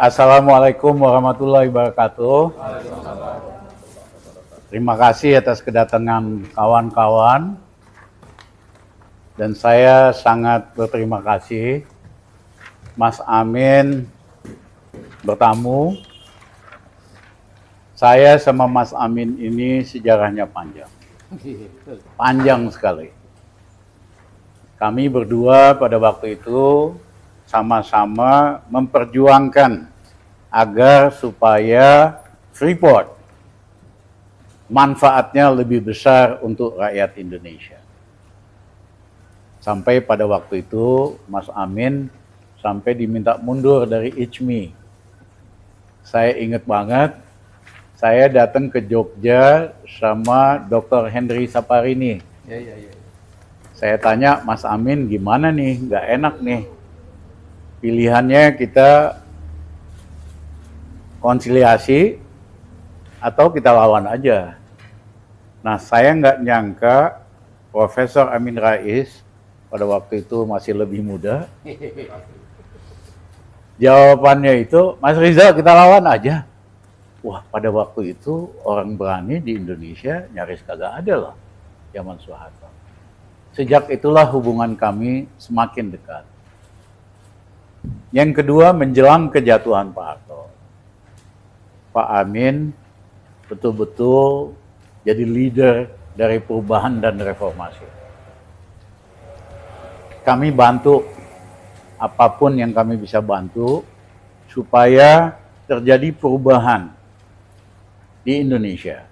Assalamualaikum warahmatullahi wabarakatuh. Terima kasih atas kedatangan kawan-kawan. Dan saya sangat berterima kasih Mas Amin bertamu. Saya sama Mas Amin ini sejarahnya panjang. Panjang sekali. Kami berdua pada waktu itu sama-sama memperjuangkan agar supaya Freeport manfaatnya lebih besar untuk rakyat Indonesia. Sampai pada waktu itu Mas Amin sampai diminta mundur dari ICMI. Saya ingat banget, saya datang ke Jogja sama Dr. Henry Saparini. Saya tanya, Mas Amin gimana nih, nggak enak nih. Pilihannya kita konsiliasi atau kita lawan aja. Nah, saya nggak nyangka Profesor Amin Rais pada waktu itu masih lebih muda. Jawabannya itu, Mas Rizal kita lawan aja. Wah, pada waktu itu orang berani di Indonesia nyaris kagak ada loh, zaman Soeharto. Sejak itulah hubungan kami semakin dekat. Yang kedua, menjelang kejatuhan Pak Harto, Pak Amin betul-betul jadi leader dari perubahan dan reformasi. Kami bantu apapun yang kami bisa bantu supaya terjadi perubahan di Indonesia.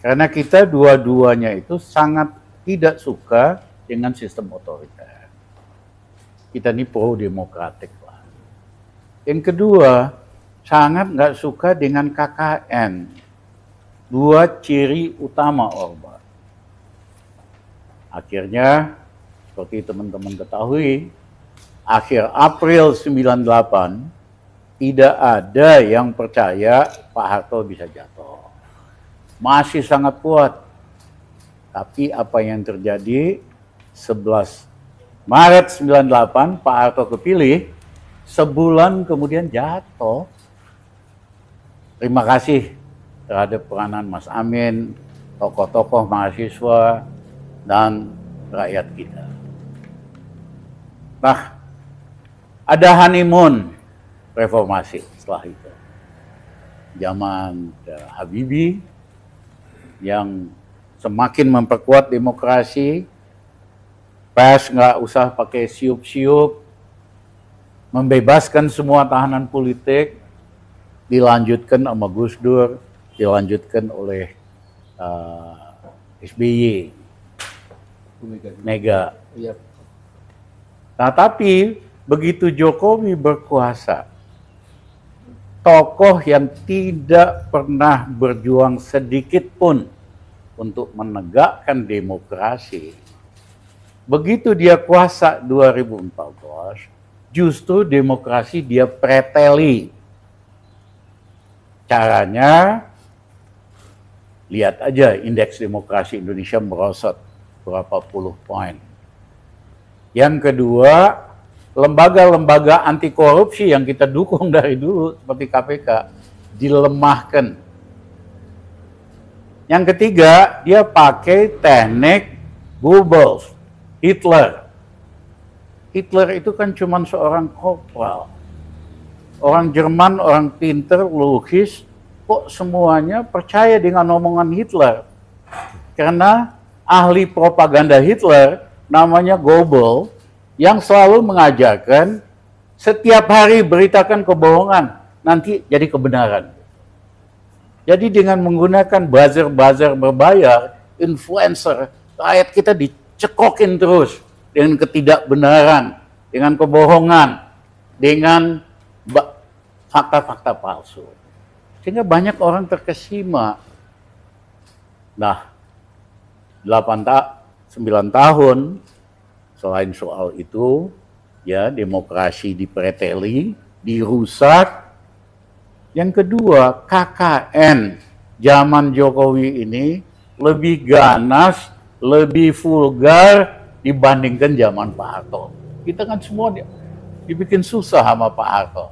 Karena kita dua-duanya itu sangat tidak suka dengan sistem otoriter. Kita ini pro-demokratik lah. Yang kedua, sangat nggak suka dengan KKN. Dua ciri utama Orba. Akhirnya, seperti teman-teman ketahui, akhir April 98, tidak ada yang percaya Pak Harto bisa jatuh. Masih sangat kuat. Tapi apa yang terjadi, 11 Maret 98 Pak Harto kepilih, sebulan kemudian jatuh. Terima kasih terhadap peranan Mas Amin, tokoh-tokoh mahasiswa, dan rakyat kita. Nah, ada honeymoon reformasi setelah itu. Zaman Habibie yang semakin memperkuat demokrasi, pers nggak usah pakai siup-siup, membebaskan semua tahanan politik, dilanjutkan sama Gus Dur, dilanjutkan oleh SBY, Mega. Nah, tapi begitu Jokowi berkuasa, tokoh yang tidak pernah berjuang sedikit pun untuk menegakkan demokrasi, begitu dia kuasa 2014, justru demokrasi dia preteli. Caranya, lihat aja indeks demokrasi Indonesia merosot berapa puluh poin. Yang kedua, lembaga-lembaga anti korupsi yang kita dukung dari dulu seperti KPK dilemahkan. Yang ketiga, dia pakai teknik Goebbels, Hitler. Hitler itu kan cuma seorang korporal. Orang Jerman, orang pinter, logis, kok semuanya percaya dengan omongan Hitler. Karena ahli propaganda Hitler namanya Goebbels yang selalu mengajarkan setiap hari beritakan kebohongan, nanti jadi kebenaran. Jadi dengan menggunakan buzzer-buzzer berbayar, influencer, rakyat kita dicekokin terus dengan ketidakbenaran, dengan kebohongan, dengan fakta-fakta palsu. Sehingga banyak orang terkesima. Nah, 9 tahun selain soal itu, ya demokrasi dipreteli, dirusak. Yang kedua, KKN zaman Jokowi ini lebih ganas, lebih vulgar dibandingkan zaman Pak Harto. Kita kan semua dibikin susah sama Pak Harto.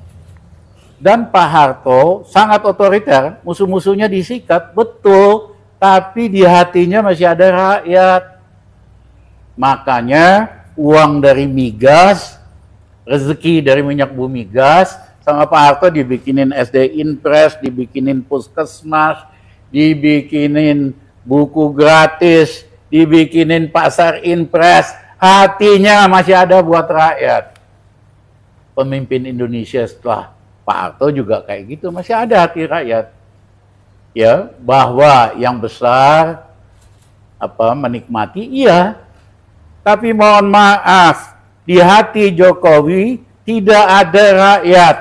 Dan Pak Harto sangat otoriter, musuh-musuhnya disikat, betul, tapi di hatinya masih ada rakyat. Makanya uang dari migas, rezeki dari minyak bumi gas, sama Pak Harto dibikinin SD Impres, dibikinin puskesmas, dibikinin buku gratis, dibikinin pasar Impres, hatinya masih ada buat rakyat. Pemimpin Indonesia setelah Pak Harto juga kayak gitu, masih ada hati rakyat. Ya, bahwa yang besar menikmati, iya. Tapi mohon maaf, di hati Jokowi tidak ada rakyat.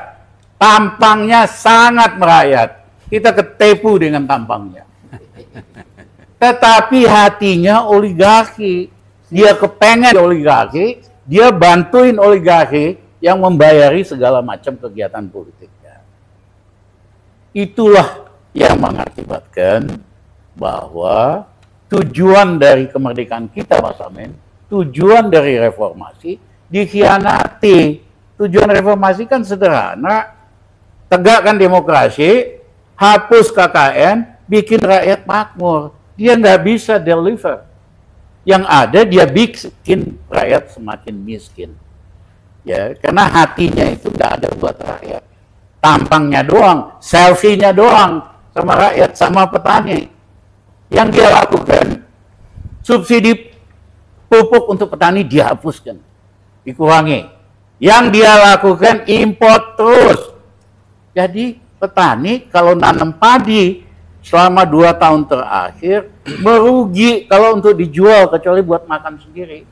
Tampangnya sangat merakyat. Kita ketipu dengan tampangnya. Tetapi hatinya oligarki. Dia kepengen oligarki, dia bantuin oligarki yang membayari segala macam kegiatan politiknya. Itulah yang mengakibatkan bahwa tujuan dari kemerdekaan kita, Mas Amin, tujuan dari reformasi dikhianati. Tujuan reformasi kan sederhana, tegakkan demokrasi, hapus KKN, bikin rakyat makmur. Dia nggak bisa deliver. Yang ada dia bikin rakyat semakin miskin. Ya, karena hatinya itu nggak ada buat rakyat. Tampangnya doang, selfie-nya doang sama rakyat, sama petani. Yang dia lakukan, subsidi pupuk untuk petani dihapuskan, dikurangi. Yang dia lakukan import terus. Jadi petani kalau nanam padi selama 2 tahun terakhir merugi kalau untuk dijual, kecuali buat makan sendiri.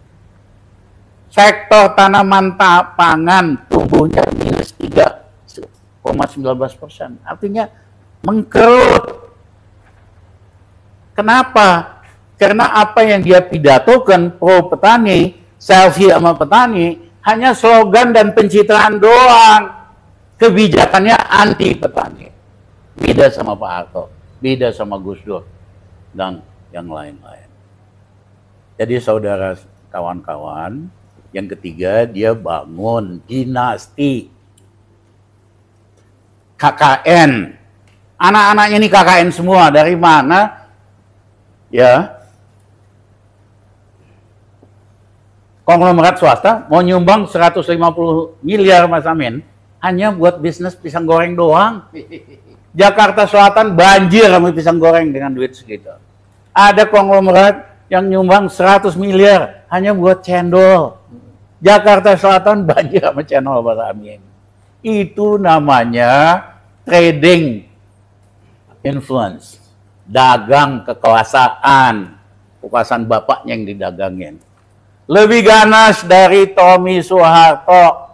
Sektor tanaman pangan tumbuhnya minus 3,19%. Artinya mengkerut. Kenapa? Karena apa yang dia pidatokan pro petani, selfie sama petani, hanya slogan dan pencitraan doang. Kebijakannya anti petani. Beda sama Pak Harto, beda sama Gus Dur, dan yang lain-lain. Jadi saudara kawan-kawan, yang ketiga dia bangun dinasti KKN. Anak-anaknya ini KKN semua. Dari mana? Ya, konglomerat swasta mau nyumbang 150 miliar, Mas Amin, hanya buat bisnis pisang goreng doang. Jakarta Selatan banjir sama pisang goreng dengan duit segitu. Ada konglomerat yang nyumbang 100 miliar hanya buat cendol. Jakarta Selatan banjir sama channel, Mas Amin. Itu namanya trading influence. Dagang kekuasaan. Kekuasaan bapaknya yang didagangin. Lebih ganas dari Tommy Soeharto.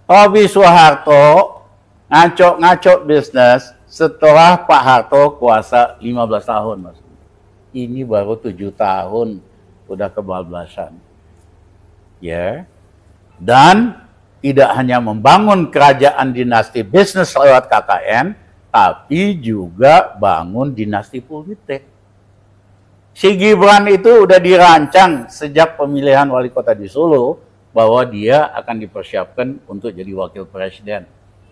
Tommy Soeharto ngaco-ngaco bisnis setelah Pak Harto kuasa 15 tahun. Mas. Ini baru 7 tahun udah kebablasan. Ya, dan tidak hanya membangun kerajaan dinasti bisnis lewat KKN, tapi juga bangun dinasti politik. Si Gibran itu udah dirancang sejak pemilihan wali kota di Solo bahwa dia akan dipersiapkan untuk jadi wakil presiden.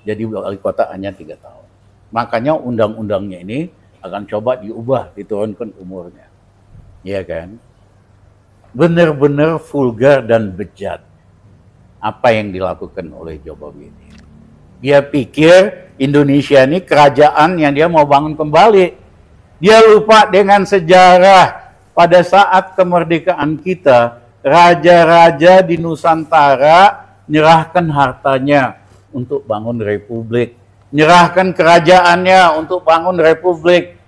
Jadi wali kota hanya 3 tahun. Makanya undang-undangnya ini akan coba diubah, diturunkan umurnya. Iya kan? Benar-benar vulgar dan bejat apa yang dilakukan oleh Jokowi ini. Dia pikir Indonesia ini kerajaan yang dia mau bangun kembali. Dia lupa dengan sejarah. Pada saat kemerdekaan kita, raja-raja di Nusantara nyerahkan hartanya untuk bangun republik. Nyerahkan kerajaannya untuk bangun republik.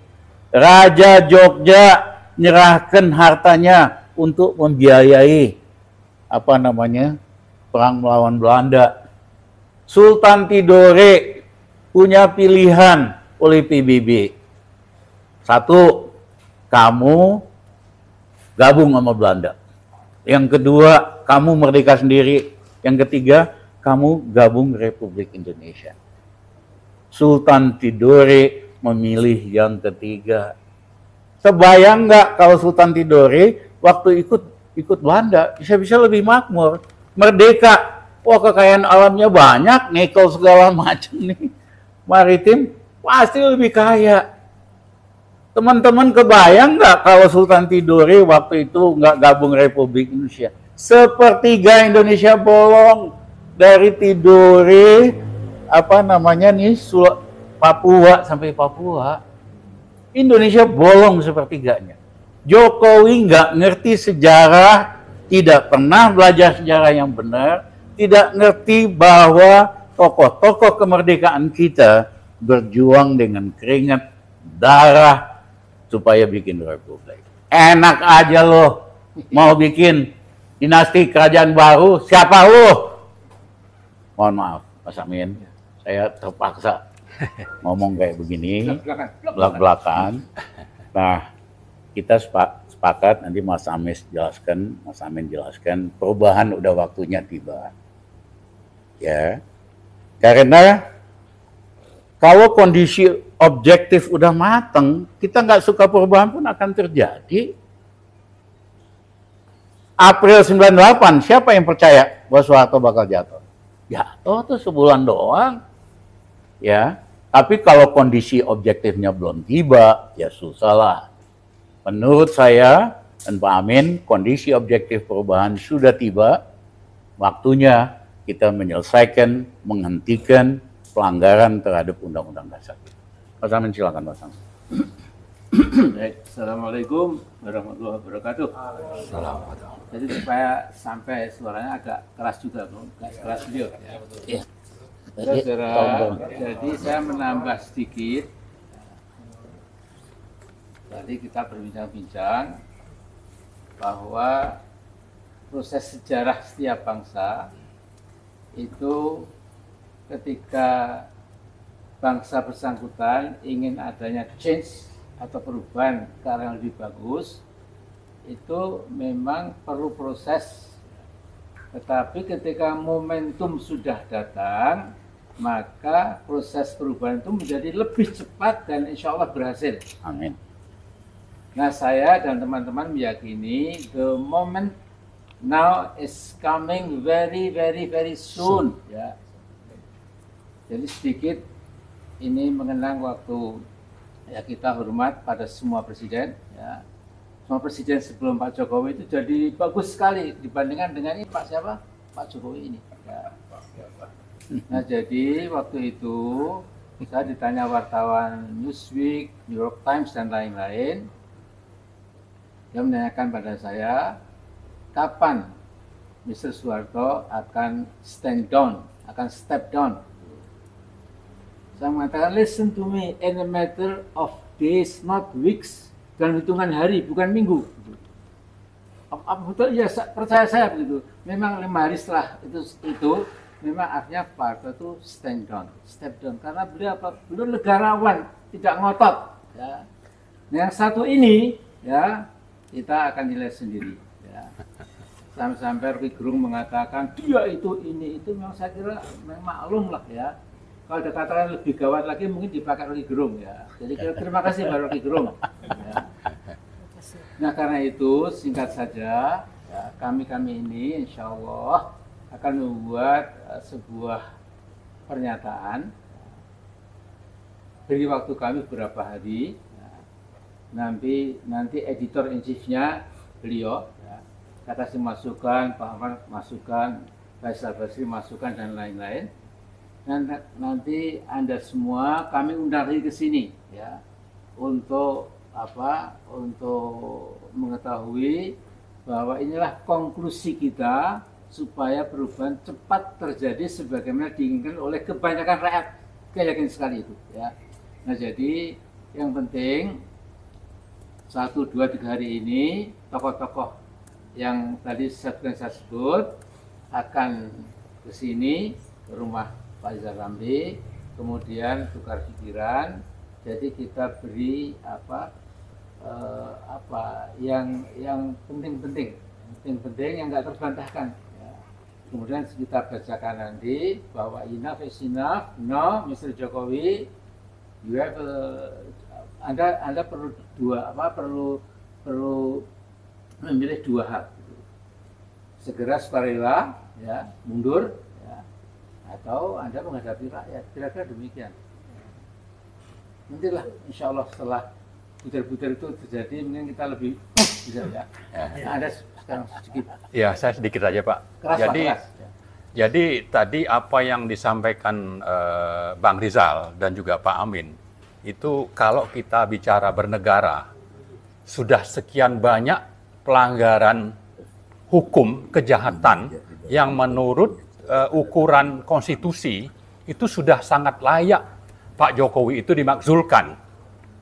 Raja Jogja nyerahkan hartanya untuk membiayai perang melawan Belanda. Sultan Tidore punya pilihan oleh PBB. 1, kamu gabung sama Belanda. Yang kedua, kamu merdeka sendiri. Yang ketiga, kamu gabung Republik Indonesia. Sultan Tidore memilih yang ketiga. Kebayang nggak kalau Sultan Tidore waktu ikut Belanda bisa-bisa lebih makmur, merdeka. wah kekayaan alamnya banyak, nikel segala macam nih, maritim pasti lebih kaya. Teman-teman kebayang nggak kalau Sultan Tidore waktu itu nggak gabung Republik Indonesia? Sepertiga Indonesia bolong dari Tidore apa namanya nih Papua sampai Papua. Indonesia bolong sepertiganya. Jokowi nggak ngerti sejarah, tidak pernah belajar sejarah yang benar, tidak ngerti bahwa tokoh-tokoh kemerdekaan kita berjuang dengan keringat, darah, supaya bikin republik. Enak aja loh mau bikin dinasti kerajaan baru, siapa lo? Mohon maaf, Mas Amin, saya terpaksa ngomong kayak begini, belak-belakan. Nah, kita sepakat nanti Mas Amin jelaskan, perubahan udah waktunya tiba. Ya, karena kalau kondisi objektif udah mateng, kita nggak suka perubahan pun akan terjadi. April 98, siapa yang percaya bahwa Soeharto bakal jatuh? Jatuh tuh sebulan doang. Ya, tapi kalau kondisi objektifnya belum tiba, ya susah lah. Menurut saya dan Pak Amin, kondisi objektif perubahan sudah tiba. Waktunya kita menyelesaikan, menghentikan pelanggaran terhadap Undang-Undang Dasar. Mas Amin, silakan Mas Amin. Baik, Assalamualaikum warahmatullahi wabarakatuh. Assalamualaikum. Jadi supaya sampai suaranya agak keras juga, Bung. Agak keras beliau. Ya. Saudara, jadi saya menambah sedikit. Tadi kita berbincang-bincang bahwa proses sejarah setiap bangsa itu ketika bangsa bersangkutan ingin adanya change atau perubahan ke arah yang lebih bagus, itu memang perlu proses. Tetapi ketika momentum sudah datang, maka proses perubahan itu menjadi lebih cepat dan insya Allah berhasil. Amin. Nah, saya dan teman-teman meyakini the moment now is coming very soon. Ya. Jadi sedikit ini mengenang waktu ya kita hormat pada semua presiden. Ya. Semua presiden sebelum Pak Jokowi itu jadi bagus sekali dibandingkan dengan ini Pak siapa? Pak Jokowi ini. Ya. Nah jadi waktu itu saya ditanya wartawan Newsweek, New York Times dan lain-lain. Dia menanyakan pada saya, kapan Mr. Soeharto akan stand down, akan step down. Saya mengatakan, listen to me, in a matter of days, not weeks. Dalam hitungan hari, bukan minggu. Apa betul? Ya, percaya saya begitu. Memang 5 hari setelah itu memang akhirnya Pak Harto itu stand down, step down. Karena beliau negarawan, tidak ngotot. Ya. Nah, yang satu ini, ya kita akan nilai sendiri. Ya. Sampai Rocky Gerung mengatakan, dia itu ini, itu memang saya kira memang maklum lah ya. Kalau ada katakan lebih gawat lagi mungkin dipakai Rocky Gerung ya. Jadi terima kasih Pak Rocky Gerung. Ya. Nah karena itu singkat saja ya, kami ini insya Allah akan membuat sebuah pernyataan. Beri waktu kami beberapa hari. Ya. Nanti editor in chief-nya beliau ya, kasih masukan, Pak Ahmad masukan, Faisal Basri masukan dan lain-lain. Nanti Anda semua kami undang lagi ke sini ya untuk apa? Untuk mengetahui bahwa inilah konklusi kita supaya perubahan cepat terjadi sebagaimana diinginkan oleh kebanyakan rakyat. Saya yakin sekali itu ya. Nah jadi yang penting 1, 2, 3 hari ini tokoh-tokoh yang tadi saya sebut akan ke sini ke rumah Pak Rizal Ramli, kemudian tukar pikiran. Jadi kita beri yang penting yang nggak terbantahkan. Ya. Kemudian kita bacakan nanti bahwa enough is enough. No, Mr. Jokowi, you have Anda perlu perlu memilih 2 hal. Segera sukarela, ya, mundur. atau Anda menghadapi rakyat. Kira-kira demikian. Nantilah insya Allah setelah butir-butir itu terjadi, mungkin kita lebih bisa ya. Anda sekarang sedikit. Ya, saya sedikit saja Pak. Keras, Jadi, Pak, keras. jadi tadi apa yang disampaikan Bang Rizal dan juga Pak Amin, itu kalau kita bicara bernegara, sudah sekian banyak pelanggaran hukum, kejahatan yang menurut ukuran konstitusi itu sudah sangat layak Pak Jokowi itu dimakzulkan.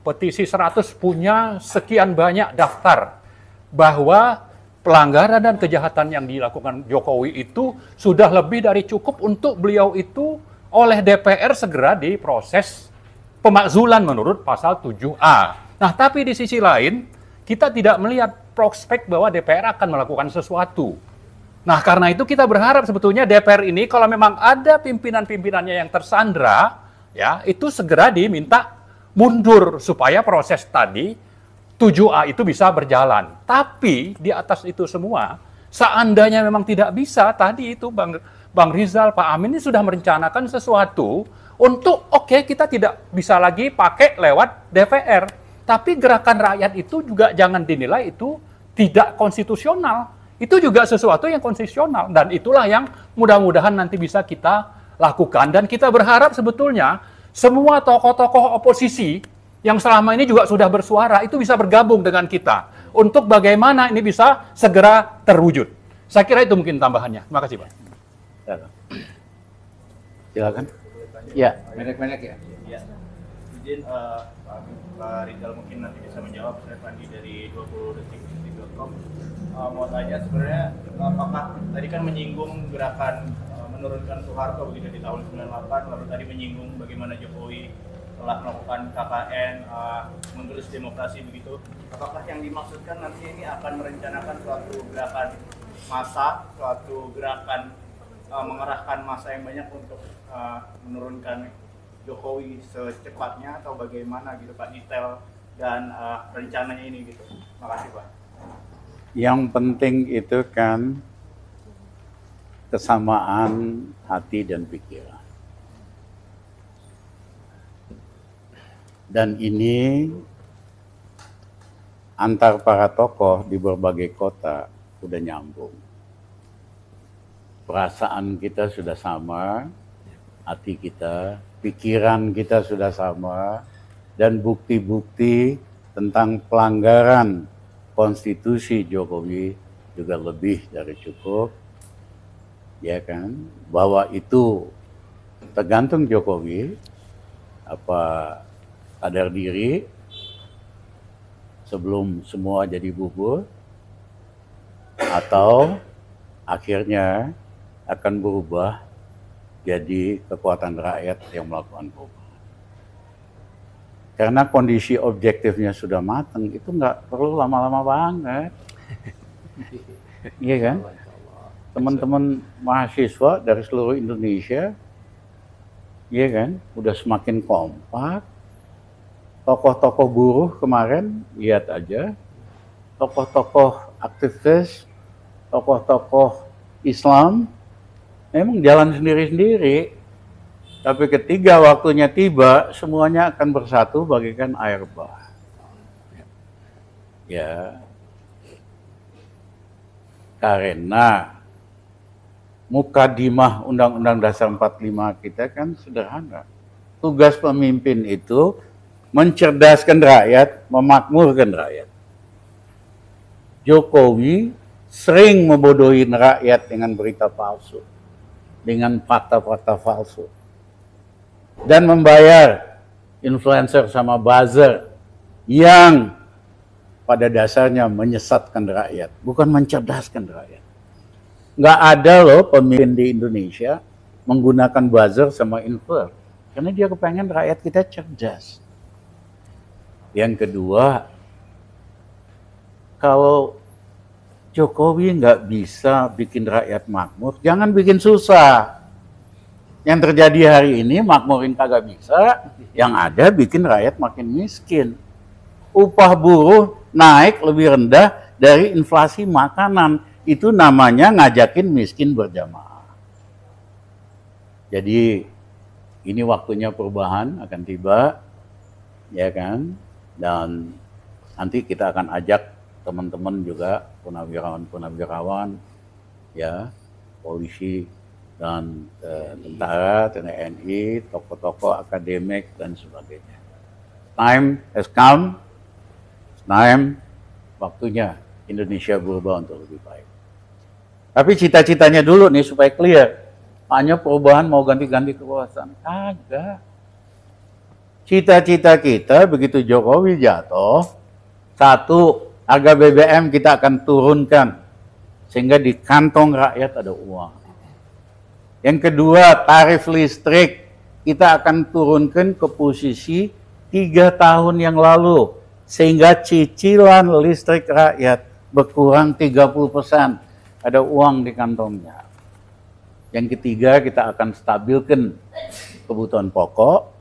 Petisi 100 punya sekian banyak daftar bahwa pelanggaran dan kejahatan yang dilakukan Jokowi itu sudah lebih dari cukup untuk beliau itu oleh DPR segera diproses pemakzulan menurut pasal 7A. Nah, tapi di sisi lain kita tidak melihat prospek bahwa DPR akan melakukan sesuatu. Nah, karena itu kita berharap sebetulnya DPR ini kalau memang ada pimpinan-pimpinannya yang tersandra, ya, itu segera diminta mundur supaya proses tadi 7A itu bisa berjalan. Tapi di atas itu semua, seandainya memang tidak bisa, tadi itu Bang Rizal, Pak Amin ini sudah merencanakan sesuatu untuk oke, kita tidak bisa lagi pakai lewat DPR. Tapi gerakan rakyat itu juga jangan dinilai itu tidak konstitusional. Itu juga sesuatu yang konstitusional. Dan itulah yang mudah-mudahan nanti bisa kita lakukan. Dan kita berharap sebetulnya semua tokoh-tokoh oposisi yang selama ini juga sudah bersuara itu bisa bergabung dengan kita. Untuk bagaimana ini bisa segera terwujud. Saya kira itu mungkin tambahannya. Terima kasih Pak. Silakan. Ya. Pendek-pendek ya. Ya, izin Pak Rizal mungkin nanti bisa menjawab. Saya Fandi dari 20detik.com. Mau tanya sebenarnya apakah tadi kan menyinggung gerakan menurunkan Soeharto begitu di tahun 98, lalu tadi menyinggung bagaimana Jokowi telah melakukan KKN, menggerus demokrasi begitu. Apakah yang dimaksudkan nanti ini akan merencanakan suatu gerakan massa, suatu gerakan mengerahkan massa yang banyak untuk menurunkan Jokowi secepatnya atau bagaimana gitu Pak, detail dan rencananya ini gitu. Makasih Pak. Yang penting itu kan kesamaan hati dan pikiran. Dan ini antar para tokoh di berbagai kota udah nyambung. Perasaan kita sudah sama, hati kita, pikiran kita sudah sama, dan bukti-bukti tentang pelanggaran konstitusi Jokowi juga lebih dari cukup. Ya kan, bahwa itu tergantung Jokowi apa sadar diri sebelum semua jadi bubur atau akhirnya akan berubah jadi kekuatan rakyat yang melakukan perubahan. Karena kondisi objektifnya sudah matang, itu nggak perlu lama-lama banget. Iya kan? Teman-teman mahasiswa dari seluruh Indonesia, iya kan, udah semakin kompak. Tokoh-tokoh buruh kemarin, lihat aja, tokoh-tokoh aktivis, tokoh-tokoh Islam, memang jalan sendiri-sendiri. Tapi ketika waktunya tiba, semuanya akan bersatu bagaikan air bah. Ya, karena mukadimah Undang-Undang Dasar 45 kita kan sederhana. Tugas pemimpin itu mencerdaskan rakyat, memakmurkan rakyat. Jokowi sering membodohi rakyat dengan berita palsu, dengan fakta-fakta palsu, dan membayar influencer sama buzzer yang pada dasarnya menyesatkan rakyat, bukan mencerdaskan rakyat. Nggak ada loh pemimpin di Indonesia menggunakan buzzer sama influencer, karena dia kepengen rakyat kita cerdas. Yang kedua, kalau Jokowi nggak bisa bikin rakyat makmur, jangan bikin susah. Yang terjadi hari ini makmurin kagak bisa, yang ada bikin rakyat makin miskin. Upah buruh naik lebih rendah dari inflasi makanan. Itu namanya ngajakin miskin berjamaah. Jadi ini waktunya perubahan akan tiba, ya kan? Dan nanti kita akan ajak teman-teman juga, purnawirawan, ya, polisi dan tentara, TNI, tokoh-tokoh akademik dan sebagainya. Time has come, time, waktunya Indonesia berubah untuk lebih baik. Tapi cita-citanya dulu nih supaya clear. Hanya perubahan mau ganti-ganti kekuasaan. Kagak. Cita-cita kita begitu Jokowi jatuh, satu, harga BBM kita akan turunkan sehingga di kantong rakyat ada uang. Yang kedua, tarif listrik kita akan turunkan ke posisi 3 tahun yang lalu sehingga cicilan listrik rakyat berkurang 30%. Ada uang di kantongnya. Yang ketiga, kita akan stabilkan kebutuhan pokok.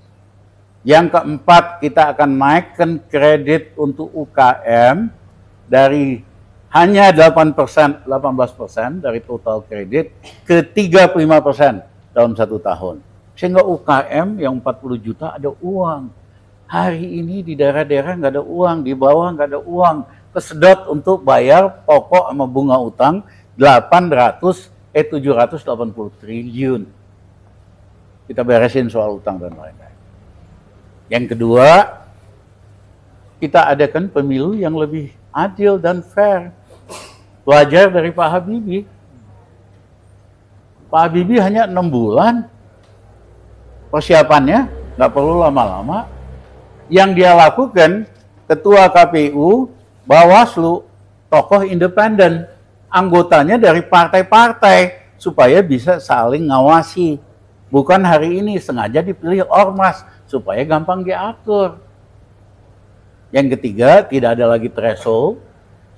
Yang keempat, kita akan naikkan kredit untuk UKM dari hanya 18% dari total kredit ke 35% dalam 1 tahun. Sehingga UKM yang 40 juta ada uang. Hari ini di daerah-daerah nggak ada uang, di bawah nggak ada uang. Kesedot untuk bayar pokok sama bunga utang 780 triliun. Kita beresin soal utang dan lain-lain. Yang kedua, kita adakan pemilu yang lebih adil dan fair. Belajar dari Pak Habibie. Pak Habibie hanya 6 bulan. Persiapannya nggak perlu lama-lama. Yang dia lakukan, Ketua KPU, Bawaslu, tokoh independen, anggotanya dari partai-partai supaya bisa saling ngawasi. Bukan hari ini sengaja dipilih ormas supaya gampang diatur. Yang ketiga, tidak ada lagi threshold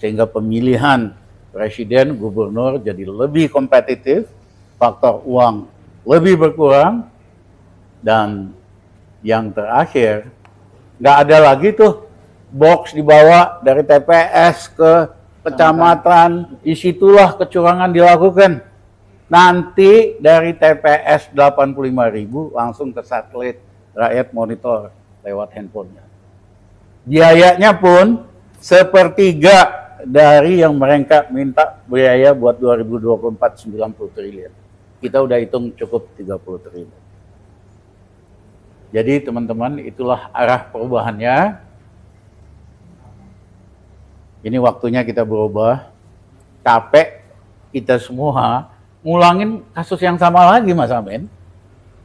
sehingga pemilihan presiden, gubernur jadi lebih kompetitif, faktor uang lebih berkurang, dan yang terakhir, nggak ada lagi tuh box dibawa dari TPS ke kecamatan, disitulah kecurangan dilakukan. Nanti dari TPS 85.000 langsung ke satelit, rakyat monitor lewat handphonenya. Biayanya pun sepertiga dari yang mereka minta biaya buat 2024 90 triliun. Kita udah hitung cukup 30 triliun. Jadi teman-teman, itulah arah perubahannya. Ini waktunya kita berubah. Capek kita semua ngulangin kasus yang sama lagi, Mas Amin.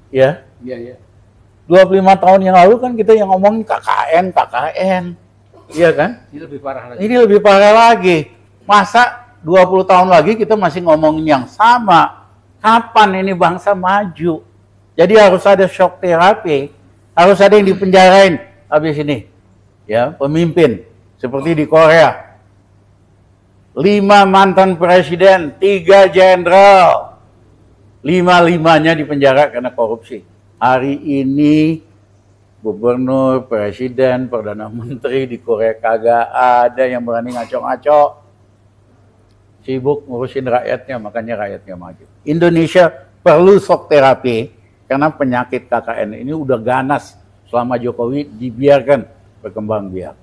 Ya. Iya. 25 tahun yang lalu kan kita yang ngomongin KKN. Iya kan? Ini lebih parah lagi. Ini lebih parah lagi. Masa 20 tahun lagi kita masih ngomongin yang sama? Kapan ini bangsa maju? Jadi harus ada shock terapi. Harus ada yang dipenjarain habis ini. Ya, pemimpin. Seperti di Korea. 5 mantan presiden, 3 jenderal. 5-5-nya dipenjara karena korupsi. Hari ini gubernur, presiden, perdana menteri di Korea kagak ada yang berani ngaco-ngaco. Sibuk ngurusin rakyatnya, makanya rakyatnya maju. Indonesia perlu shock terapi karena penyakit KKN ini udah ganas selama Jokowi dibiarkan berkembang biak.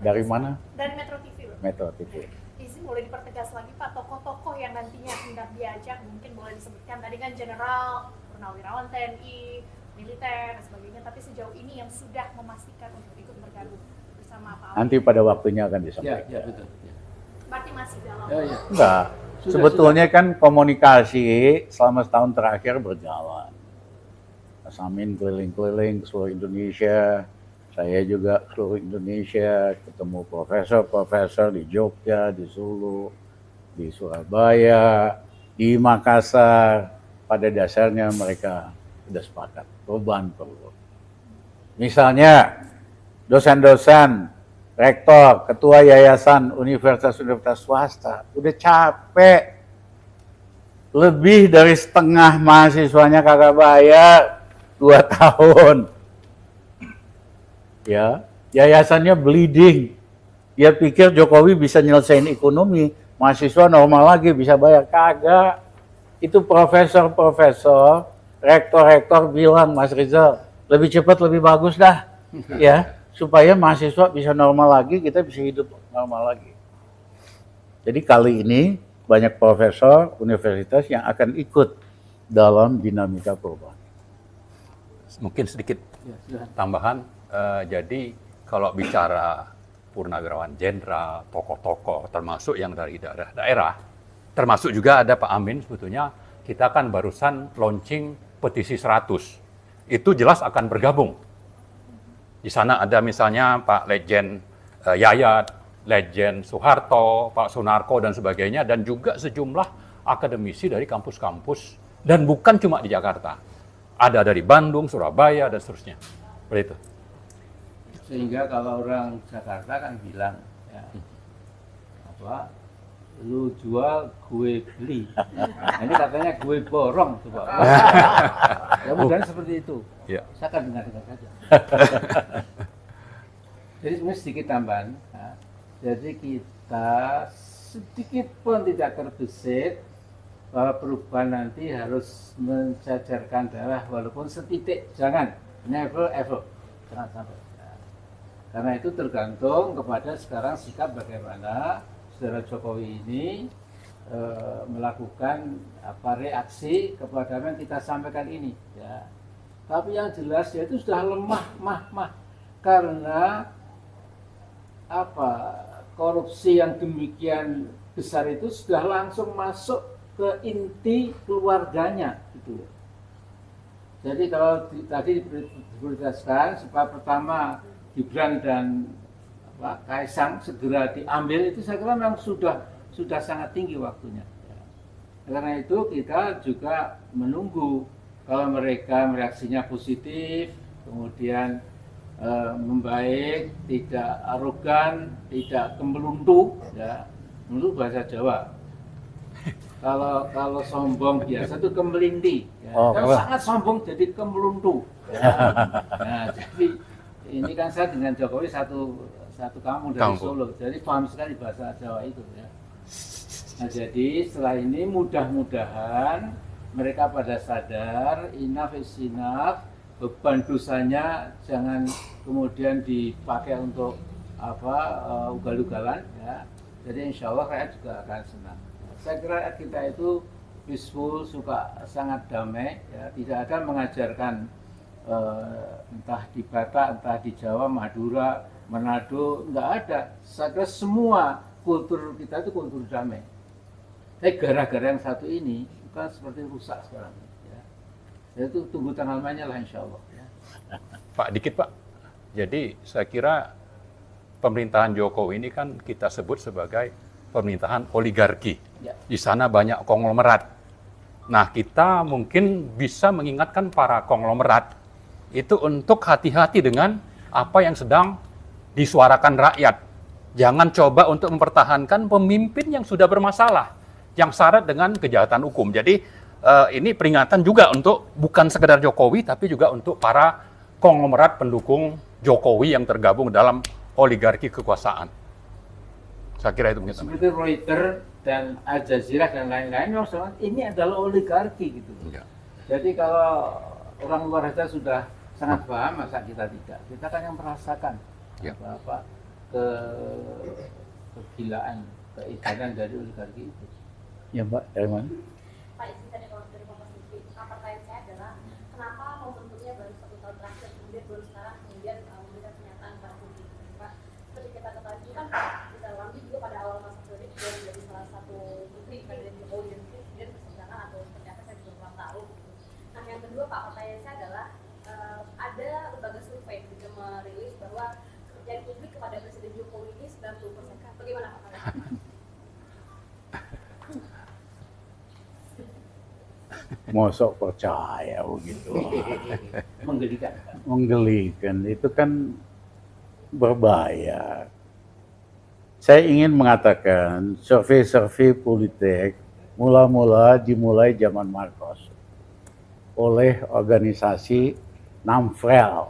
Dari mana? Dari Metro TV. Metro TV. Izin boleh dipertegas lagi Pak, tokoh-tokoh yang nantinya hendak diajak, mungkin boleh disebutkan tadi kan Jenderal, Purnawirawan TNI, militer dan sebagainya, tapi sejauh ini yang sudah memastikan untuk ikut bergabung bersama Pak Amin. Nanti pada waktunya akan Ya, disampaikan. ya betul. Ya. Berarti masih dalam. Ya. Enggak. Sebetulnya kan komunikasi selama setahun terakhir berjalan. Mas Amin keliling-keliling ke seluruh Indonesia. Saya juga seluruh Indonesia, ketemu profesor-profesor di Jogja, di Solo, di Surabaya, di Makassar. Pada dasarnya mereka sudah sepakat, perubahan perlu. Misalnya dosen-dosen, rektor, ketua yayasan, universitas-universitas swasta, udah capek. Lebih dari setengah mahasiswanya kagak bayar 2 tahun. Ya, yayasannya bleeding. Dia pikir Jokowi bisa nyelesain ekonomi, mahasiswa normal lagi bisa bayar. Kagak. Itu profesor-profesor, rektor-rektor bilang, Mas Rizal, lebih cepat lebih bagus dah. Ya, supaya mahasiswa bisa normal lagi, kita bisa hidup normal lagi. Jadi kali ini banyak profesor universitas yang akan ikut dalam dinamika perubahan. Mungkin sedikit tambahan, jadi kalau bicara purnawirawan jenderal, tokoh-tokoh, termasuk yang dari daerah, termasuk juga ada Pak Amin, sebetulnya kita kan barusan launching petisi 100. Itu jelas akan bergabung. Di sana ada misalnya Pak Legend Yayat, Legend Soeharto, Pak Sunarko, dan sebagainya, dan juga sejumlah akademisi dari kampus-kampus, dan bukan cuma di Jakarta. Ada dari Bandung, Surabaya, dan seterusnya. Seperti itu. Sehingga kalau orang Jakarta kan bilang, ya, apa, lu jual, gue beli. Nah, ini katanya gue borong, coba. Ya mudah seperti itu. Ya. Saya akan dengar-dengar saja. Jadi sebenarnya sedikit tambahan. Nah, jadi kita sedikit pun tidak terbesit bahwa perubahan nanti harus menjajarkan daerah walaupun setitik. Jangan, never ever. Jangan sampai. Karena itu tergantung kepada sekarang sikap bagaimana saudara Jokowi ini melakukan apa reaksi kepada yang kita sampaikan ini. Ya. Tapi yang jelas ya itu sudah lemah, karena apa korupsi yang demikian besar itu sudah langsung masuk ke inti keluarganya, gitu. Jadi kalau tadi diprioritaskan supaya pertama Gibran dan Kaisang segera diambil, itu saya kira memang sudah sangat tinggi waktunya. Ya. Karena itu kita juga menunggu kalau mereka reaksinya positif, kemudian membaik, tidak arogan, tidak kemeluntu, ya, menurut bahasa Jawa. Kalau sombong biasa itu kemelindi, ya. Kalau sangat sombong jadi kemeluntu. Ya. Nah, jadi ini kan saya dengan Jokowi satu kampung dari Solo, jadi paham sekali bahasa Jawa itu. Ya. Nah, jadi setelah ini mudah-mudahan mereka pada sadar enough is enough, beban dosanya jangan kemudian dipakai untuk ugal-ugalan. Ya. Jadi insya Allah rakyat juga akan senang. Saya kira rakyat kita itu peaceful, sangat damai, ya. Tidak ada mengajarkan entah di Batak, entah di Jawa, Madura, Manado, nggak ada. Saya kira semua kultur kita itu kultur damai. Tapi gara-gara yang satu ini, bukan seperti rusak sekarang. Ya. Itu tunggu tanggal mainnya lah insya Allah. Ya. Pak, dikit Pak. Jadi saya kira pemerintahan Jokowi ini kan kita sebut sebagai pemerintahan oligarki. Ya. Di sana banyak konglomerat. Nah, kita mungkin bisa mengingatkan para konglomerat itu untuk hati-hati dengan apa yang sedang disuarakan rakyat. Jangan coba untuk mempertahankan pemimpin yang sudah bermasalah, yang syarat dengan kejahatan hukum. Jadi ini peringatan juga untuk bukan sekedar Jokowi, tapi juga untuk para konglomerat pendukung Jokowi yang tergabung dalam oligarki kekuasaan. Saya kira itu mungkin. Seperti Reuters dan Al Jazeera dan lain-lain, ini adalah oligarki gitu. Ya. Jadi kalau orang luar saja sudah sangat paham, masa kita tidak? Kita kan yang merasakan Ya. apa kegilaan, keidanan dari oligarki itu. Ya Mbak, dari mana? Pak izin tadi kalau dari Bapak sendiri, pertanyaan saya adalah kenapa momentumnya baru 1 tahun terakhir, kemudian baru sekarang kemudian memberikan pernyataan pada publik. Pak, seperti kita ketahui kan kita Lambi juga pada awal masa periode juga menjadi salah satu putri Presiden Jokowi dan kemudian bersejarah atau seperti apa saya juga kurang tahu. Nah yang kedua Pak, pertanyaan saya adalah ada lembaga survei juga merilis bahwa kepercayaan publik kepada Presiden Jokowi ini 90%. Bagaimana Pak? Mosok percaya begitu. Menggelikan. Menggelikan, itu kan berbahaya. Saya ingin mengatakan survei-survei politik mula-mula dimulai zaman Marcos oleh organisasi NAMFREL,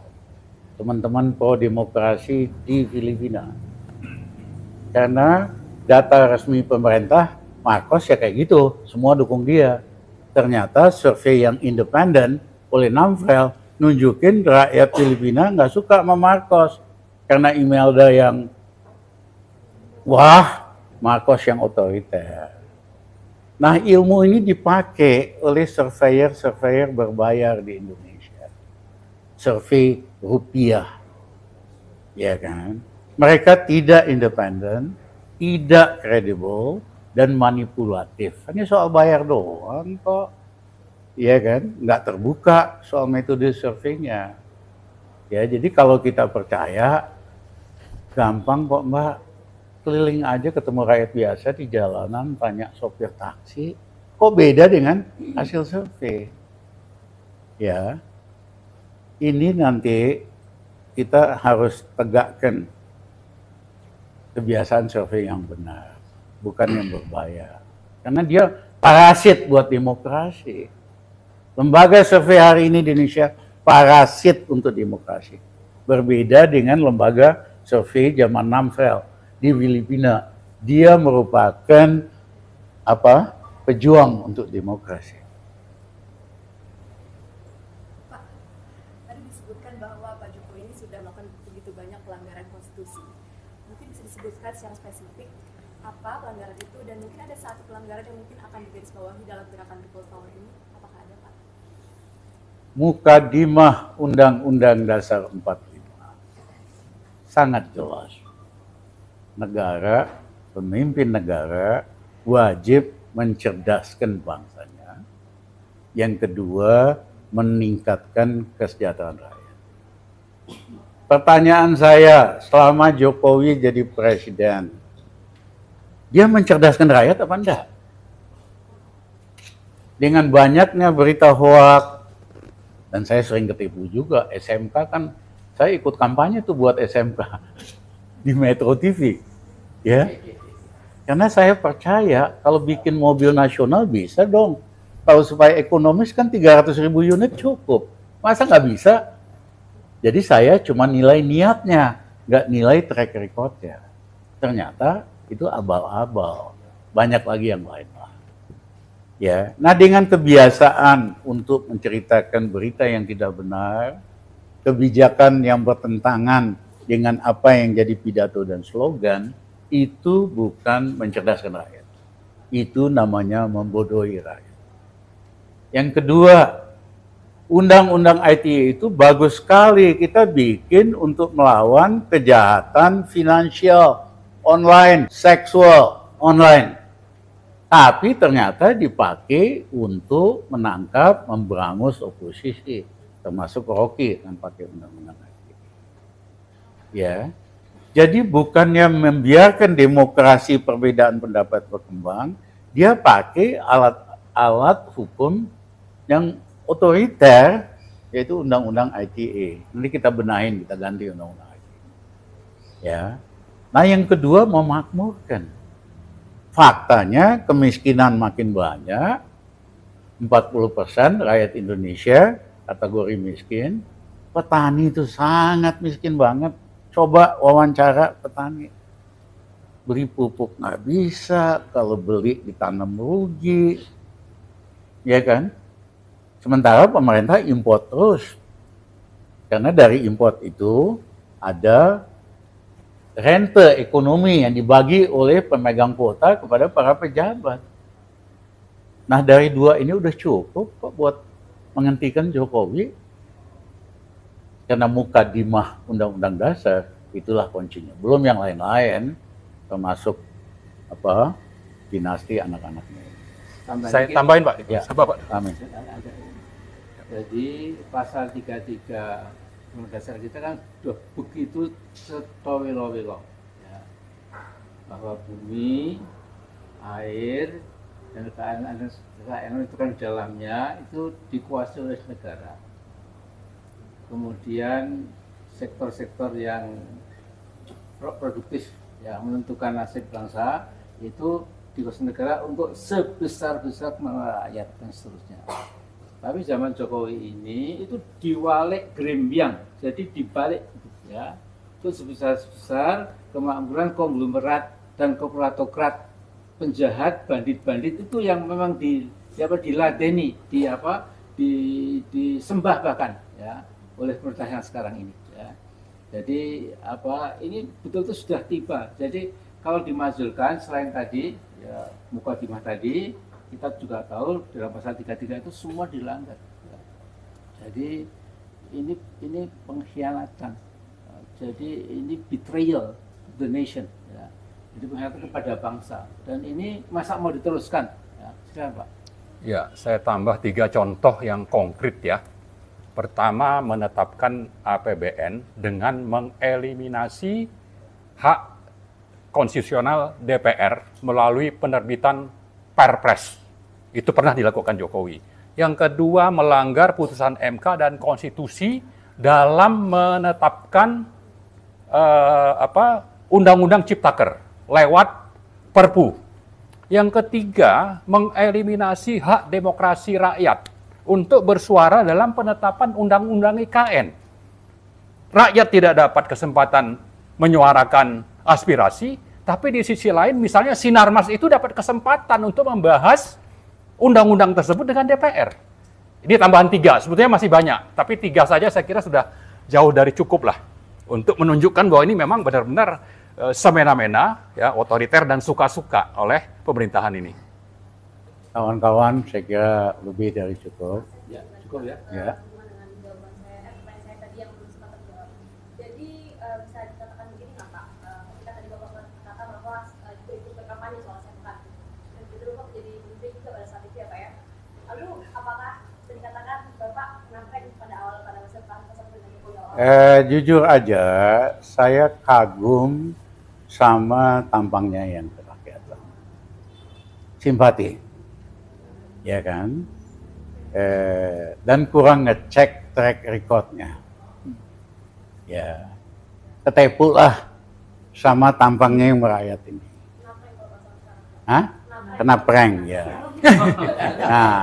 teman-teman pro demokrasi di Filipina. Karena data resmi pemerintah, Marcos ya kayak gitu, semua dukung dia. Ternyata survei yang independen oleh Namvel nunjukin rakyat Filipina nggak suka sama Marcos. Karena Imelda yang, wah, Marcos yang otoriter. Nah, ilmu ini dipakai oleh surveyor-surveyor berbayar di Indonesia. Survei rupiah. Ya kan? Mereka tidak independen, tidak kredibel, dan manipulatif. Hanya soal bayar doang kok. Ya kan? Nggak terbuka soal metode surveinya. Ya, jadi kalau kita percaya, gampang kok Mbak. Keliling aja ketemu rakyat biasa di jalanan, tanya sopir taksi, kok beda dengan hasil survei? Ya, ini nanti kita harus tegakkan kebiasaan survei yang benar, bukan yang berbayar. Karena dia parasit buat demokrasi. Lembaga survei hari ini di Indonesia parasit untuk demokrasi. Berbeda dengan lembaga survei zaman Namvel di Filipina, dia merupakan pejuang untuk demokrasi. Pak, tadi disebutkan bahwa Pak Jokowi ini sudah melakukan begitu banyak pelanggaran konstitusi. Mungkin bisa disebutkan secara spesifik apa pelanggaran itu, dan mungkin ada satu pelanggaran yang mungkin akan digarisbawahi dalam gerakan People Power ini. Apakah ada, Pak? Mukadimah Undang-Undang Dasar 45 sangat jelas. Negara, pemimpin negara wajib mencerdaskan bangsanya. Yang kedua, meningkatkan kesejahteraan rakyat. Pertanyaan saya, selama Jokowi jadi presiden, dia mencerdaskan rakyat apa enggak? Dengan banyaknya berita hoak, dan saya sering ketipu juga, SMK kan, saya ikut kampanye tuh buat SMK di Metro TV, ya. Karena saya percaya kalau bikin mobil nasional bisa dong. Kalau supaya ekonomis kan 300.000 unit cukup. Masa nggak bisa? Jadi saya cuma nilai niatnya, nggak nilai track recordnya. Ternyata itu abal-abal. Banyak lagi yang lain lah. Ya. Nah, dengan kebiasaan untuk menceritakan berita yang tidak benar, kebijakan yang bertentangan dengan apa yang jadi pidato dan slogan, itu bukan mencerdaskan rakyat. Itu namanya membodohi rakyat. Yang kedua, Undang-Undang ITE itu bagus sekali kita bikin untuk melawan kejahatan finansial online, seksual online. Tapi ternyata dipakai untuk menangkap, memberangus oposisi, termasuk Rocky yang pakai Undang-Undang ITE. Ya, jadi bukannya membiarkan demokrasi perbedaan pendapat berkembang, dia pakai alat hukum yang otoriter, yaitu Undang-Undang ITE. Nanti kita benahin, kita ganti Undang-Undang ITE. Ya. Nah, yang kedua, memakmurkan. Faktanya kemiskinan makin banyak, 40% rakyat Indonesia kategori miskin, petani itu sangat miskin banget. Coba wawancara petani, beli pupuk nggak bisa, kalau beli ditanam rugi, ya kan? Sementara pemerintah import terus, karena dari import itu ada rente ekonomi yang dibagi oleh pemegang kuota kepada para pejabat. Nah, dari dua ini udah cukup kok buat menghentikan Jokowi. Karena mukadimah Undang-Undang Dasar, itulah kuncinya. Belum yang lain-lain, termasuk dinasti anak-anaknya. Saya tambahin Pak. Ya. Sabar, Pak. Amin. Jadi pasal 33 Undang-Undang Dasar kita kan sudah begitu setowelo-welo, ya. Bahwa bumi, air, dan kekayaan itu kan dalamnya itu dikuasai oleh negara. Kemudian sektor-sektor yang produktif yang menentukan nasib bangsa itu dikuasai negara untuk sebesar-besar rakyat dan seterusnya. Tapi zaman Jokowi ini itu diwalik grembiang, jadi dibalik, ya, itu sebesar-besar kemakmuran konglomerat dan korporatokrat penjahat, bandit-bandit itu yang memang diladeni, disembah bahkan ya oleh pemerintah yang sekarang ini ya. Jadi ini betul-betul sudah tiba. Jadi kalau dimazulkan selain tadi ya mukadimah tadi, kita juga tahu dalam pasal 33 itu semua dilanggar ya. Jadi ini pengkhianatan. Jadi ini betrayal to the nation ya. Jadi pengkhianatan kepada bangsa, dan ini masa mau diteruskan ya. Silakan Pak. Ya, saya tambah 3 contoh yang konkret ya. Pertama, menetapkan APBN dengan mengeliminasi hak konstitusional DPR melalui penerbitan Perpres. Itu pernah dilakukan Jokowi. Yang kedua, melanggar putusan MK dan konstitusi dalam menetapkan undang-undang Ciptaker lewat Perpu. Yang ketiga, mengeliminasi hak demokrasi rakyat untuk bersuara dalam penetapan undang-undang IKN. Rakyat tidak dapat kesempatan menyuarakan aspirasi, tapi di sisi lain misalnya Sinarmas itu dapat kesempatan untuk membahas undang-undang tersebut dengan DPR. Ini tambahan 3, sebetulnya masih banyak, tapi 3 saja saya kira sudah jauh dari cukup lah untuk menunjukkan bahwa ini memang benar-benar semena-mena, ya, otoriter dan suka-suka oleh pemerintahan ini. Kawan-kawan, saya kira lebih dari cukup. Ya, cukup ya. Ya. Hubungan dengan jawaban pertanyaan saya tadi yang belum sempat terjawab. Jadi bisa dikatakan begini nggak Pak? Ketika tadi Bapak berkata bahwa juga ikut berkampanye soal sehat, dan itu Bapak menjadi menteri juga pada saat itu ya Pak ya. Lalu apakah bisa dikatakan Bapak nafrek pada masa dengan Jokowi awal? Jujur aja, saya kagum sama tampangnya yang kerakyatan. Simpati, ya kan? Dan kurang ngecek track recordnya. Ya, ketepu lah sama tampangnya yang merayat ini. Hah? Kena prank, ya. Nah,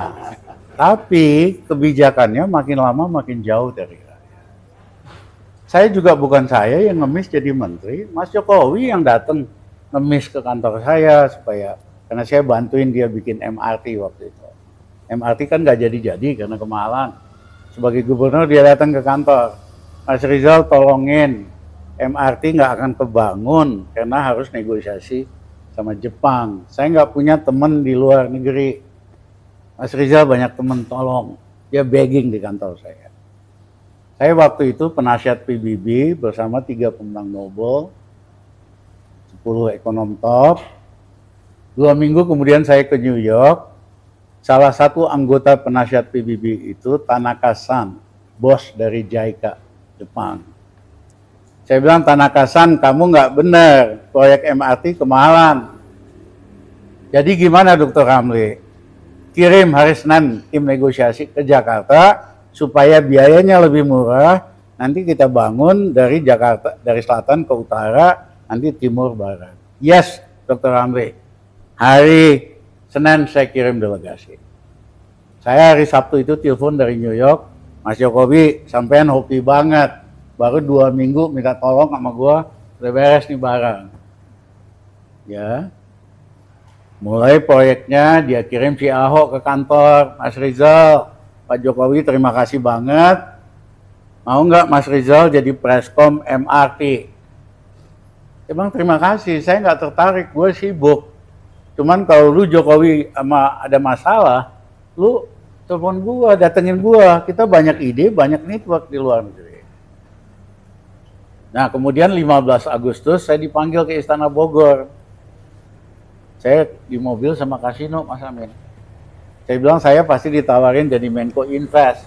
tapi kebijakannya makin lama makin jauh dari rakyat. Saya juga bukan saya yang ngemis jadi menteri, Mas Jokowi yang datang ngemis ke kantor saya karena saya bantuin dia bikin MRT waktu itu. MRT kan nggak jadi-jadi karena kemahalan. Sebagai gubernur dia datang ke kantor, Mas Rizal tolongin MRT nggak akan kebangun karena harus negosiasi sama Jepang. Saya nggak punya teman di luar negeri. Mas Rizal banyak teman, tolong. Dia begging di kantor saya. Saya waktu itu penasihat PBB bersama 3 pemenang Nobel, 10 ekonom top. 2 minggu kemudian saya ke New York. Salah satu anggota penasihat PBB itu Tanaka-san, bos dari JICA, Jepang. Saya bilang, Tanaka-san, kamu nggak benar, proyek MRT kemahalan. Jadi gimana Dr. Ramli? Kirim hari Senin tim negosiasi ke Jakarta, supaya biayanya lebih murah, nanti kita bangun dari Jakarta, dari selatan ke utara, nanti timur barat. Yes, Dr. Ramli. Hari Senin saya kirim delegasi. Saya hari Sabtu itu telepon dari New York, Mas Jokowi, sampean hoki banget. Baru 2 minggu minta tolong sama gua, udah beres nih barang. Ya. Mulai proyeknya dia kirim si Ahok ke kantor, Mas Rizal. Pak Jokowi terima kasih banget. Mau nggak Mas Rizal jadi preskom MRT? Emang terima kasih, saya nggak tertarik, gue sibuk. Cuman kalau lu Jokowi ada masalah, lu telepon gue, datengin gue. Kita banyak ide, banyak network di luar negeri. Nah kemudian 15 Agustus saya dipanggil ke Istana Bogor. Saya di mobil sama Kasino, Mas Amin. Saya bilang saya pasti ditawarin jadi Menko Invest.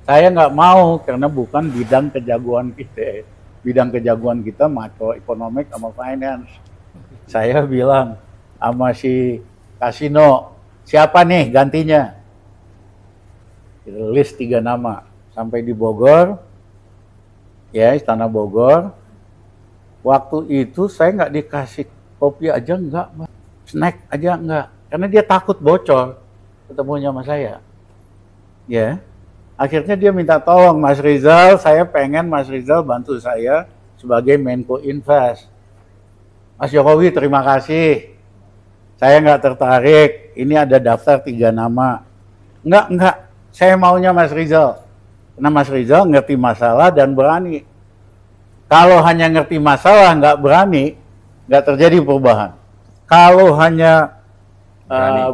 Saya nggak mau karena bukan bidang kejagoan kita. Bidang kejagoan kita makroekonomik sama finance. Saya bilang sama si Kasino, siapa nih gantinya? List 3 nama. Sampai di Bogor, ya Istana Bogor. Waktu itu saya nggak dikasih kopi aja nggak, snack aja nggak. Karena dia takut bocor ketemunya sama saya. Ya. Akhirnya dia minta tolong, Mas Rizal, saya pengen Mas Rizal bantu saya sebagai Menko Invest. Mas Jokowi terima kasih. Saya nggak tertarik. Ini ada daftar 3 nama. Enggak. Saya maunya Mas Rizal. Karena Mas Rizal ngerti masalah dan berani. Kalau hanya ngerti masalah, nggak berani, nggak terjadi perubahan. Kalau hanya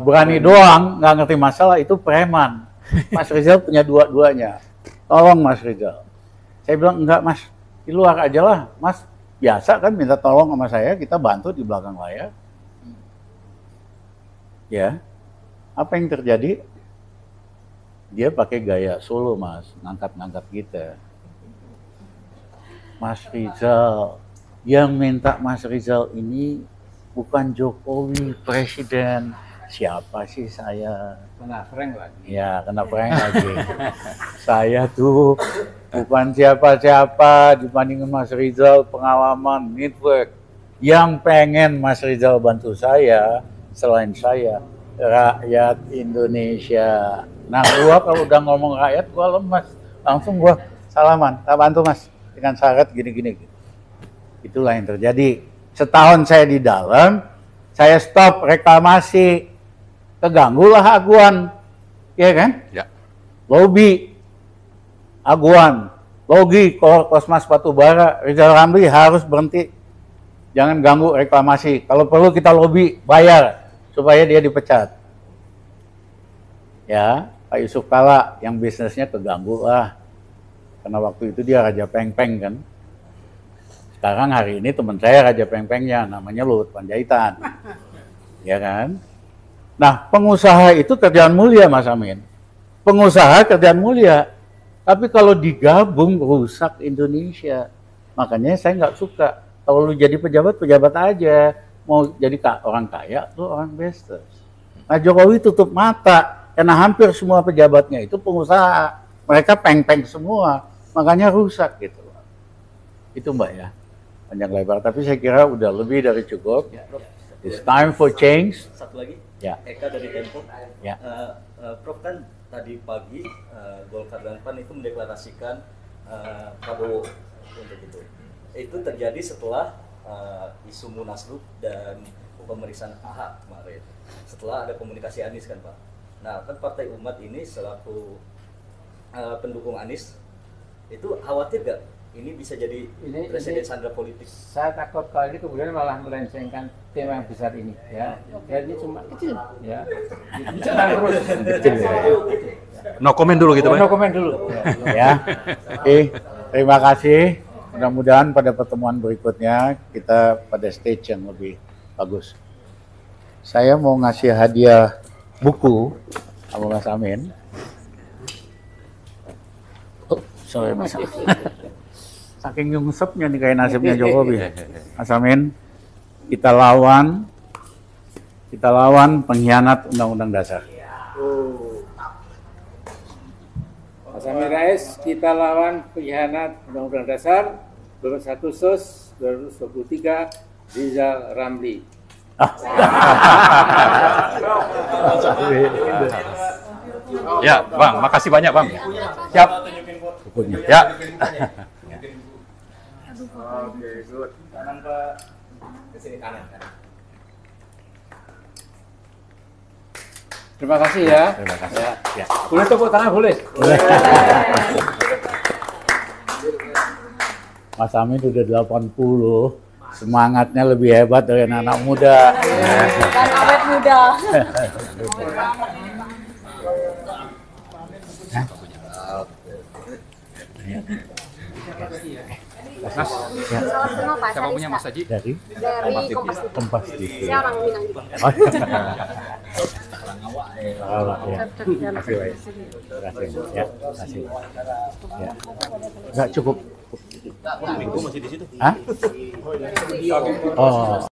berani doang, nggak ngerti masalah, itu preman. Mas Rizal punya dua-duanya. Tolong Mas Rizal. Saya bilang, enggak Mas, di luar aja lah. Mas, biasa kan minta tolong sama saya, kita bantu di belakang layar. Ya, apa yang terjadi? Dia pakai gaya solo Mas, ngangkat-ngangkat kita. Mas Rizal, yang minta Mas Rizal ini bukan Jokowi presiden. Siapa sih saya? Kena prank lagi. Ya, kena prank lagi. Saya tuh bukan siapa-siapa dibandingin Mas Rizal, pengalaman network. Yang pengen Mas Rizal bantu saya, selain saya, rakyat Indonesia. Nah, gua kalau udah ngomong rakyat, gua lemas. Langsung gua salaman, tak bantu Mas, dengan syarat gini-gini. Itulah yang terjadi. Setahun saya di dalam, saya stop reklamasi. Keganggulah Aguan, ya kan? Ya. Lobby Aguan, lobby Kosmas Batubara, Rizal Ramli harus berhenti. Jangan ganggu reklamasi. Kalau perlu kita lobby, bayar supaya dia dipecat. Ya, Pak Yusuf Kalla yang bisnisnya keganggu lah. Karena waktu itu dia Raja Peng-Peng kan. Sekarang hari ini teman saya Raja Peng-Pengnya, namanya Luhut Panjaitan. Ya kan? Nah, pengusaha itu kerjaan mulia, Mas Amin. Pengusaha kerjaan mulia. Tapi kalau digabung, rusak Indonesia. Makanya saya nggak suka. Kalau lu jadi pejabat, pejabat aja. Mau jadi orang kaya, lu orang bestes. Nah, Jokowi tutup mata. Karena hampir semua pejabatnya itu pengusaha. Mereka peng-peng semua. Makanya rusak gitu. Itu Mbak ya. Panjang lebar. Tapi saya kira udah lebih dari cukup. It's time for change. Satu lagi, Ya. Eka dari Tempo. Ya. Prof kan tadi pagi Golkar dan PAN itu mendeklarasikan Prabowo untuk itu. Itu terjadi setelah isu Munaslup dan pemeriksaan AHA kemarin. Setelah ada komunikasi Anies kan Pak. Nah kan Partai Umat ini selaku pendukung Anies itu khawatir gak ini bisa jadi presiden sandera politik? Saya takut kalau ini kemudian malah melencengkan tema yang besar ini, ya. Ya ini cuma kecil, ya. Jangan terus. Kecil, ya. No comment dulu gitu, Pak. No comment dulu. Ya. Oke, terima kasih. Mudah-mudahan pada pertemuan berikutnya kita pada stage yang lebih bagus. Saya mau ngasih hadiah buku sama Mas Amin. Oh, sorry Mas. Saking nyungsepnya nih kayak nasibnya Jokowi. Mas Amin, kita lawan pengkhianat Undang-Undang Dasar. Mas Amin Rais, kita lawan pengkhianat Undang-Undang Dasar 21 Agustus 2023, Rizal Ramli. Ya, Bang, makasih banyak, Bang. Siap. Bukunya. Ya. Oke, good. Kanan Pak. Kesini kanan. Terima kasih ya. Terima kasih. Ya. Boleh tepuk tangan, boleh? Mas Amin udah 80, semangatnya lebih hebat dari anak muda. Dan awet muda. Mas, Salam kenal Pak. siapa punya Mas Haji? Dari Kompas TV. Kompas TV. Saya orang Minang juga. Oh, ya. Terima kasih, Pak. Terima kasih. Ya, terima kasih. Ya. Enggak cukup. Itu masih di situ. Hah? Oh.